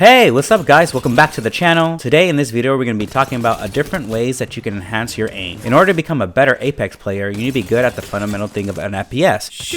Hey, what's up guys? Welcome back to the channel. Today in this video we're going to be talking about different ways that you can enhance your aim. In order to become a better Apex player, you need to be good at the fundamental thing of an FPS.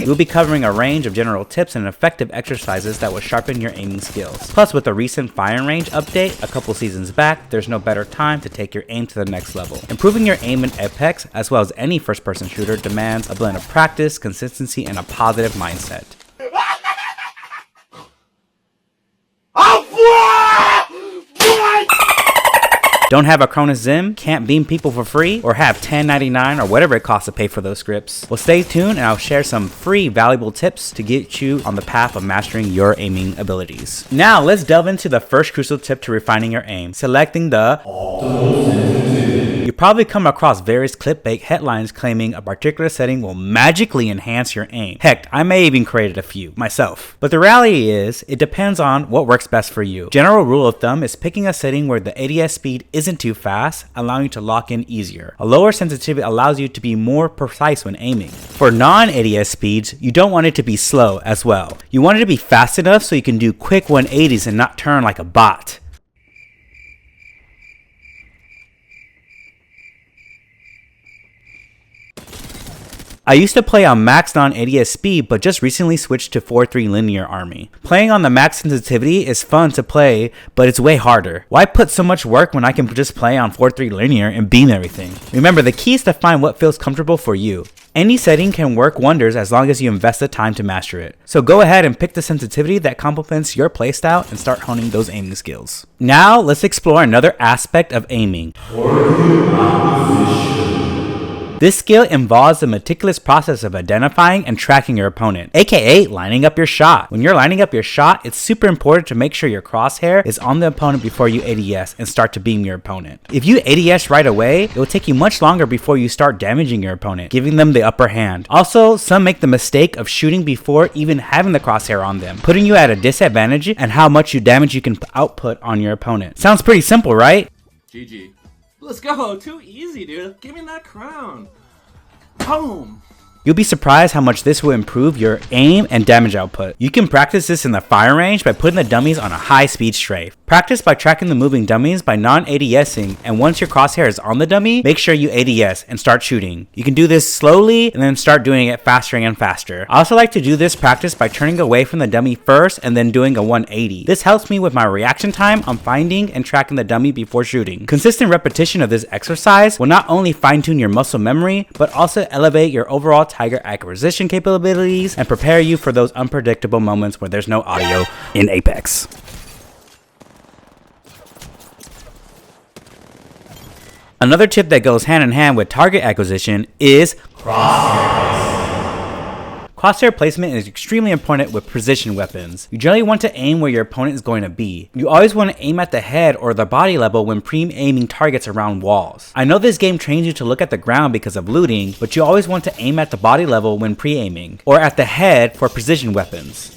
We'll be covering a range of general tips and effective exercises that will sharpen your aiming skills. Plus, with the recent firing range update a couple seasons back, there's no better time to take your aim to the next level. Improving your aim in Apex, as well as any first-person shooter, demands a blend of practice, consistency, and a positive mindset. Don't have a Cronus Zim, can't beam people for free, or have $10.99 or whatever it costs to pay for those scripts? Well, stay tuned and I'll share some free valuable tips to get you on the path of mastering your aiming abilities. Now let's delve into the first crucial tip to refining your aim, selecting the optimal sensitivity. You probably come across various clickbait headlines claiming a particular setting will magically enhance your aim. Heck, I may even created a few myself. But the reality is, it depends on what works best for you. General rule of thumb is picking a setting where the ADS speed isn't too fast, allowing you to lock in easier. A lower sensitivity allows you to be more precise when aiming. For non-ADS speeds, you don't want it to be slow as well. You want it to be fast enough so you can do quick 180s and not turn like a bot. I used to play on max non-ADS speed, but just recently switched to 4:3 linear army. Playing on the max sensitivity is fun to play, but it's way harder. Why put so much work when I can just play on 4:3 linear and beam everything? Remember, the key is to find what feels comfortable for you. Any setting can work wonders as long as you invest the time to master it. So go ahead and pick the sensitivity that complements your playstyle and start honing those aiming skills. Now let's explore another aspect of aiming. This skill involves the meticulous process of identifying and tracking your opponent, aka lining up your shot. When you're lining up your shot, it's super important to make sure your crosshair is on the opponent before you ADS and start to beam your opponent. If you ADS right away, it will take you much longer before you start damaging your opponent, giving them the upper hand. Also, some make the mistake of shooting before even having the crosshair on them, putting you at a disadvantage and how much damage you can output on your opponent. Sounds pretty simple, right? GG. Let's go. Too easy, dude. Give me that crown. Boom. You'll be surprised how much this will improve your aim and damage output. You can practice this in the firing range by putting the dummies on a high-speed strafe. Practice by tracking the moving dummies by non-ADSing, and once your crosshair is on the dummy, make sure you ADS and start shooting. You can do this slowly and then start doing it faster and faster. I also like to do this practice by turning away from the dummy first and then doing a 180. This helps me with my reaction time on finding and tracking the dummy before shooting. Consistent repetition of this exercise will not only fine-tune your muscle memory, but also elevate your overall Tiger acquisition capabilities and prepare you for those unpredictable moments where there's no audio in Apex. Another tip that goes hand in hand with target acquisition is crosshair placement. Crosshair placement is extremely important with precision weapons. You generally want to aim where your opponent is going to be. You always want to aim at the head or the body level when pre-aiming targets around walls. I know this game trains you to look at the ground because of looting, but you always want to aim at the body level when pre-aiming, or at the head for precision weapons.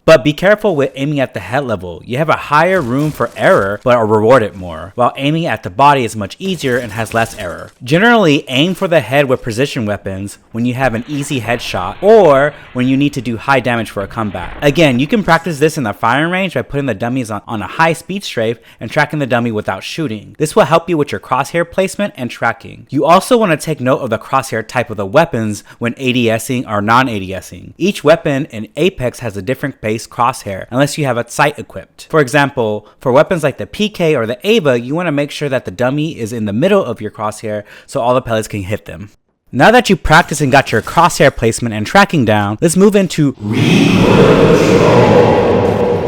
But be careful with aiming at the head level. You have a higher room for error, but are rewarded more, while aiming at the body is much easier and has less error. Generally, aim for the head with precision weapons when you have an easy headshot, or when you need to do high damage for a comeback. Again, you can practice this in the firing range by putting the dummies on a high speed strafe and tracking the dummy without shooting. This will help you with your crosshair placement and tracking. You also want to take note of the crosshair type of the weapons when ADSing or non-ADSing. Each weapon in Apex has a different base crosshair unless you have a sight equipped. For example, for weapons like the PK or the AVA, you want to make sure that the dummy is in the middle of your crosshair so all the pellets can hit them. Now that you practiced and got your crosshair placement and tracking down, let's move into recoil control.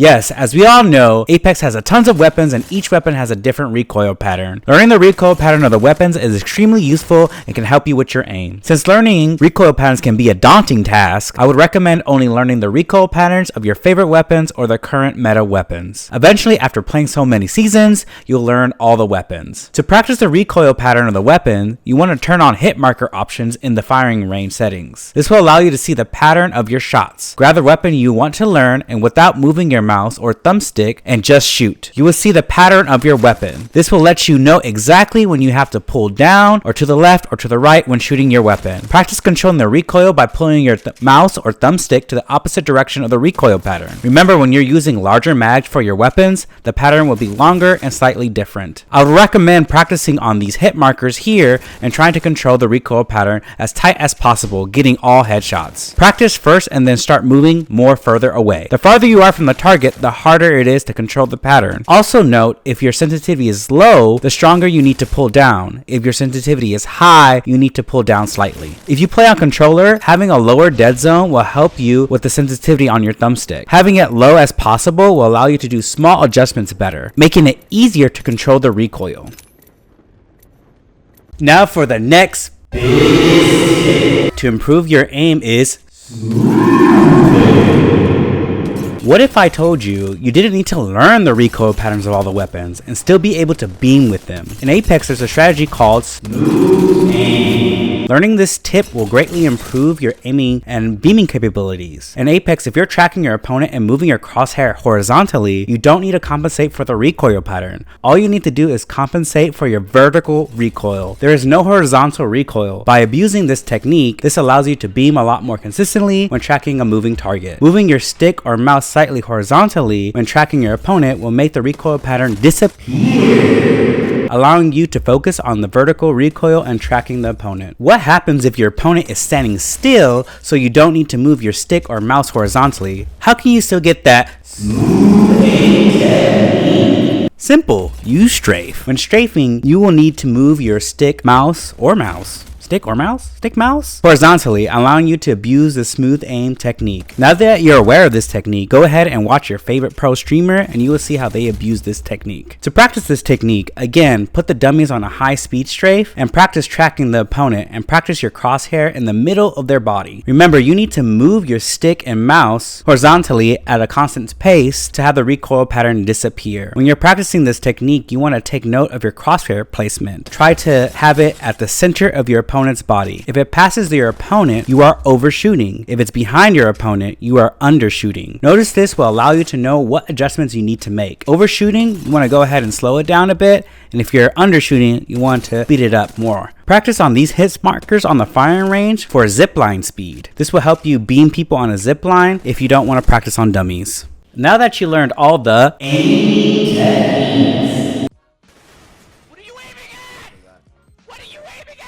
Yes, as we all know, Apex has a tons of weapons and each weapon has a different recoil pattern. Learning the recoil pattern of the weapons is extremely useful and can help you with your aim. Since learning recoil patterns can be a daunting task, I would recommend only learning the recoil patterns of your favorite weapons or the current meta weapons. Eventually, after playing so many seasons, you'll learn all the weapons. To practice the recoil pattern of the weapon, you want to turn on hit marker options in the firing range settings. This will allow you to see the pattern of your shots. Grab the weapon you want to learn and without moving your mouse or thumbstick and just shoot. You will see the pattern of your weapon. This will let you know exactly when you have to pull down or to the left or to the right when shooting your weapon. Practice controlling the recoil by pulling your mouse or thumbstick to the opposite direction of the recoil pattern. Remember, when you're using larger mags for your weapons, the pattern will be longer and slightly different. I would recommend practicing on these hit markers here and trying to control the recoil pattern as tight as possible, getting all headshots. Practice first and then start moving more further away. The farther you are from the target, the harder it is to control the pattern. Also note, if your sensitivity is low, the stronger you need to pull down. If your sensitivity is high, you need to pull down slightly. If you play on controller, having a lower dead zone will help you with the sensitivity on your thumbstick. Having it low as possible will allow you to do small adjustments better, making it easier to control the recoil. Now for the next big tip to improve your aim is what if I told you you didn't need to learn the recoil patterns of all the weapons and still be able to beam with them? In Apex, there's a strategy called smooth aim. Learning this tip will greatly improve your aiming and beaming capabilities. In Apex, if you're tracking your opponent and moving your crosshair horizontally, you don't need to compensate for the recoil pattern. All you need to do is compensate for your vertical recoil. There is no horizontal recoil. By abusing this technique, this allows you to beam a lot more consistently when tracking a moving target. Moving your stick or mouse slightly horizontally when tracking your opponent will make the recoil pattern disappear, allowing you to focus on the vertical recoil and tracking the opponent. What happens if your opponent is standing still so you don't need to move your stick or mouse horizontally? How can you still get that smooth aim technique? Simple, use strafe. When strafing, you will need to move your stick, mouse, stick mouse horizontally, allowing you to abuse the smooth aim technique. Now that you're aware of this technique, go ahead and watch your favorite pro streamer and you will see how they abuse this technique. To practice this technique, again, put the dummies on a high speed strafe and practice tracking the opponent and practice your crosshair in the middle of their body. Remember, you need to move your stick and mouse horizontally at a constant pace to have the recoil pattern disappear. When you're practicing this technique, you want to take note of your crosshair placement. Try to have it at the center of your opponent's body. If it passes your opponent, you are overshooting. If it's behind your opponent, you are undershooting. Notice this will allow you to know what adjustments you need to make. Overshooting, you want to go ahead and slow it down a bit, and if you're undershooting, you want to speed it up more. Practice on these hit markers on the firing range for zipline speed. This will help you beam people on a zipline if you don't want to practice on dummies. Now that you learned all the aiming techniques, what are you aiming at? What are you aiming at?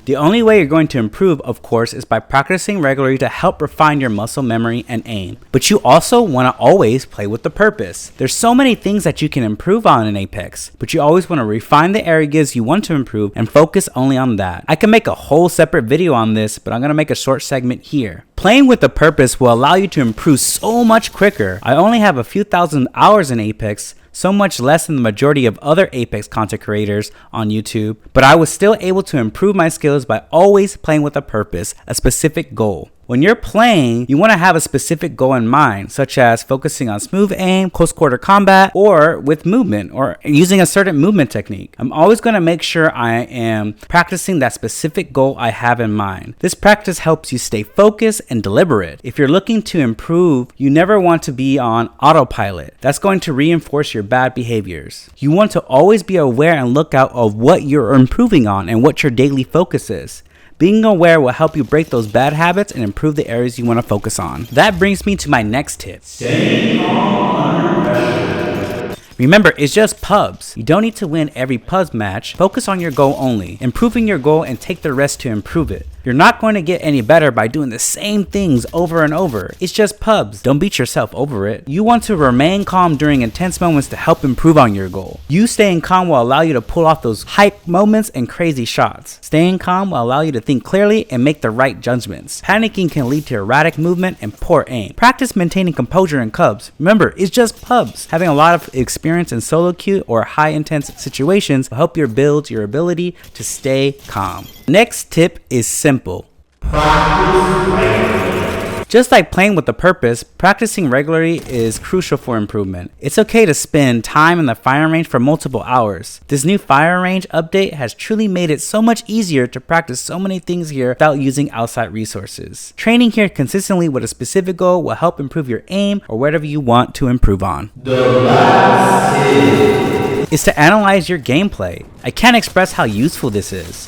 The only way you're going to improve, of course, is by practicing regularly to help refine your muscle memory and aim. But you also want to always play with the purpose. There's so many things that you can improve on in Apex, but you always want to refine the areas you want to improve and focus only on that. I can make a whole separate video on this, but I'm going to make a short segment here. Playing with the purpose will allow you to improve so much quicker. I only have a few thousand hours in Apex, so much less than the majority of other Apex content creators on YouTube, but I was still able to improve my skills by always playing with a purpose, a specific goal. When you're playing, you want to have a specific goal in mind, such as focusing on smooth aim, close quarter combat, or with movement, or using a certain movement technique. I'm always going to make sure I am practicing that specific goal I have in mind. This practice helps you stay focused and deliberate. If you're looking to improve, you never want to be on autopilot. That's going to reinforce your bad behaviors. You want to always be aware and look out of what you're improving on and what your daily focus is. Being aware will help you break those bad habits and improve the areas you want to focus on. That brings me to my next tip. Stay calm under pressure. Remember, it's just pubs. You don't need to win every pubs match. Focus on your goal only, improving your goal, and take the rest to improve it. You're not going to get any better by doing the same things over and over. It's just pubs. Don't beat yourself over it. You want to remain calm during intense moments to help improve on your goal. You staying calm will allow you to pull off those hype moments and crazy shots. Staying calm will allow you to think clearly and make the right judgments. Panicking can lead to erratic movement and poor aim. Practice maintaining composure in cubs. Remember, it's just pubs. Having a lot of experience in solo queue or high intense situations will help you build your ability to stay calm. Next tip is simple. Practice regularly. Just like playing with a purpose, practicing regularly is crucial for improvement. It's okay to spend time in the firing range for multiple hours. This new firing range update has truly made it so much easier to practice so many things here without using outside resources. Training here consistently with a specific goal will help improve your aim or whatever you want to improve on. The last tip is to analyze your gameplay. I can't express how useful this is.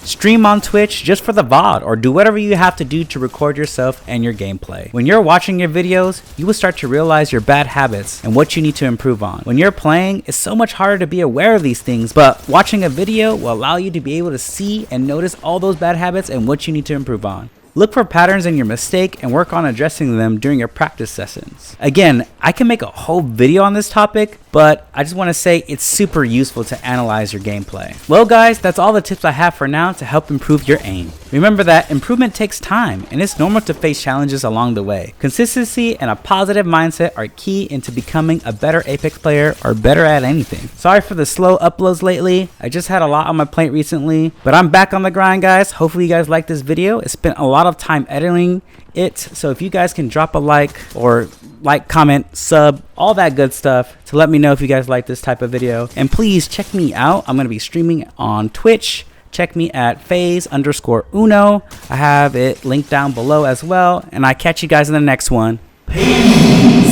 Stream on Twitch just for the VOD, or do whatever you have to do to record yourself and your gameplay. When you're watching your videos, you will start to realize your bad habits and what you need to improve on. When you're playing, it's so much harder to be aware of these things, but watching a video will allow you to be able to see and notice all those bad habits and what you need to improve on. Look for patterns in your mistake and work on addressing them during your practice sessions. Again, I can make a whole video on this topic, but I just want to say it's super useful to analyze your gameplay. Well guys, that's all the tips I have for now to help improve your aim. Remember that improvement takes time and it's normal to face challenges along the way. Consistency and a positive mindset are key into becoming a better Apex player or better at anything. Sorry for the slow uploads lately. I just had a lot on my plate recently, but I'm back on the grind guys. Hopefully you guys like this video. It spent a lot of time editing it, so if you guys can drop a like, comment, sub, all that good stuff to let me know if you guys like this type of video. And please check me out. I'm going to be streaming on Twitch. Check me at Faze_Uno. I have it linked down below as well. And I catch you guys in the next one. Peace.